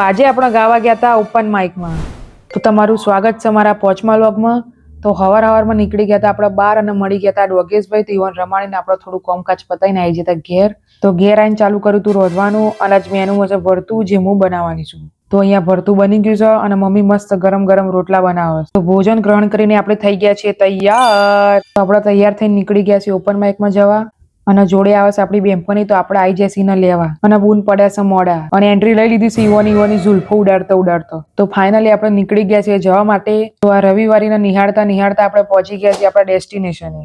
આજે આપણે ગાવા ગયા હતા ઓપન માઇકમાં. તો તમારું સ્વાગત છે મારા પોચમા વ્લોગમાં. તો હવારમાં નીકળી ગયા હતા આપણે બહાર અને મળી ગયા હતા ડોગેશભાઈ તો ઈવન રમાડીને આપણે થોડું કોમકાજ પતાવીને આવી જતા ઘેર. તો ઘેર આવીને ચાલુ કર્યું તું રોધવાનું અને આજ મેનુ હશે ભરતું જે હું બનાવવાની છું. તો અહીંયા ભરતું બની ગયું છે અને મમ્મી મસ્ત ગરમ ગરમ રોટલા બનાવે છે. તો ભોજન ગ્રહણ કરીને આપણે થઈ ગયા છીએ તૈયાર. તો આપણે તૈયાર થઈને નીકળી ગયા છીએ ઓપન માઇકમાં જવા. અને જોડે આવે છે આપણી બેનપણી તો આપણે આવી જઈએ ને લેવા અને બૂન પડ્યા છે મોડા અને એન્ટ્રી લઈ લીધી છે ઈવોની ઝુલ્ફો ઉડાડતો. તો ફાઇનલી આપણે નીકળી ગયા છીએ જવા માટે. તો આ રવિવારીને નિહાળતા આપણે પહોંચી ગયા છીએ આપણા ડેસ્ટિનેશને.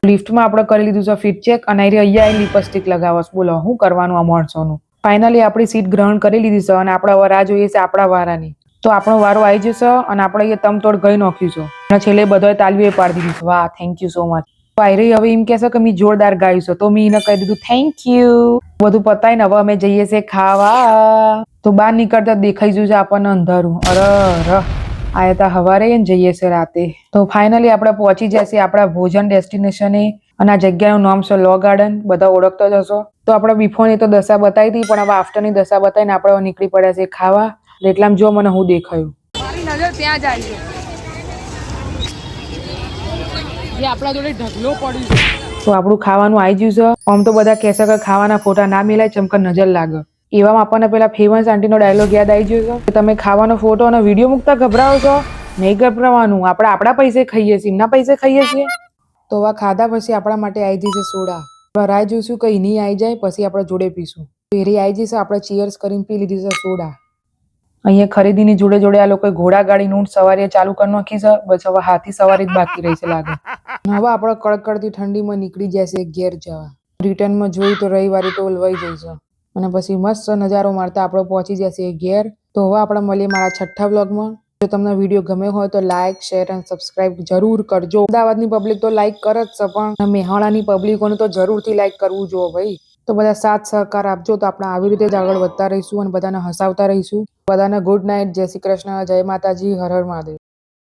લિફ્ટમાં આપણે કરી લીધું છે ફિટ ચેક અને અહીંયા લિપસ્ટિક લગાવસ. બોલો શું કરવાનું આ માણસોનું. ફાઇનલી આપણી સીટ ગ્રહણ કરી લીધી છે અને આપણે હવે રાહ જોઈએ છે આપણા વારાની. તો આપણો વારો આવી જશે અને આપણે અહીંયા તમતોડ ગઈ નાખ્યું છે અને છેલ્લે બધાએ તાલીઓ પાડી દીધી છે. વાહ, થેન્ક યુ સો મચ. આયરી હવે એમ કહેશે કે મેં જોરદાર ગાયું છે તો મેં એને કહી દીધું થેન્ક યુ. બધું પતાવીને હવે અમે જઈએ છીએ ખાવા. તો બહાર નીકળતા દેખાઈ ગયું છે આપણને અંધારું. આયા તા હવારે ને જઈએ છીએ રાતે. તો ફાઇનલી આપણે પહોંચી જઈએ આપણા ભોજન ડેસ્ટિનેશને અને આ જગ્યાનું નામ છે લો ગાર્ડન. બધા ઓળખતો જ હશો. તો આપણે બિફોરની તો દશા બતાવી હતી પણ હવે આફ્ટરની દશા બતાવીને આપણે નીકળી પડ્યા છે ખાવા. એટલામાં જો મને હું દેખાયું. મારી નજર ત્યાં જાય છે. આપણા જોડે ઢગલો પડ્યું છે. તો આપણું ખાવાનું આવી ગયું છે. આમ તો બધા કહેશે કે ખાવાના ફોટા ના મિલાય ચમકર નજર લાગે. એવામાં આપણને પેલા ફેમસ આંટીનો ડાયલોગ યાદ આવી ગયો છે. તમે ખાવાનો ફોટો અને વિડીયો મૂકતા ગભરાવો છો? નહીં ગભરાવાનું. આપણે આપણા પૈસે ખાઈએ છીએ, એમના પૈસે ખાઈએ છીએ. તો આ ખાધા પછી આપણા માટે આવી જશે સોડા. રાહ જોઈશું કે એની આવી જાય પછી આપણે જોડે પીશું. ફેરી આવી જશે આપણે ચીયર્સ કરીને પી લીધી છે સોડા. અહીંયા ખરીદીની જોડે જોડે આ લોકોએ ઘોડા ગાડી ઊંટ સવારી ચાલુ કરી નાખી છે. બસ હવે હાથી સવારી જ બાકી રહી છે લાગે. હવે આપણે કડકડતી ઠંડીમાં નીકળી જશે ઘેર જવા. રિટર્નમાં જોયું તો રવિવારે તો ઓલવાઈ જઈશું અને પછી મસ્ત નજારો મારતા આપણે પહોંચી જશે ઘેર. તો હવે આપણે મળીએ મારા છઠ્ઠા વ્લોગમાં. જો તમને વિડીયો ગમ્યો હોય તો લાઇક શેર અને સબસ્ક્રાઇબ જરૂર કરજો. અમદાવાદની પબ્લિક તો લાઇક કરે જ છે પણ મેહાણાની પબ્લિકોને તો જરૂરથી લાઇક કરવું જોઈએ ભાઈ. તો બધા સાથ સહકાર આપજો તો આપણે આવી રીતે જ આગળ વધતા રહીશું અને બધાને હસાવતા રહીશું. બધાને ગુડ નાઇટ, જય શ્રી કૃષ્ણ, જય માતાજી, હર હર મહાદેવ.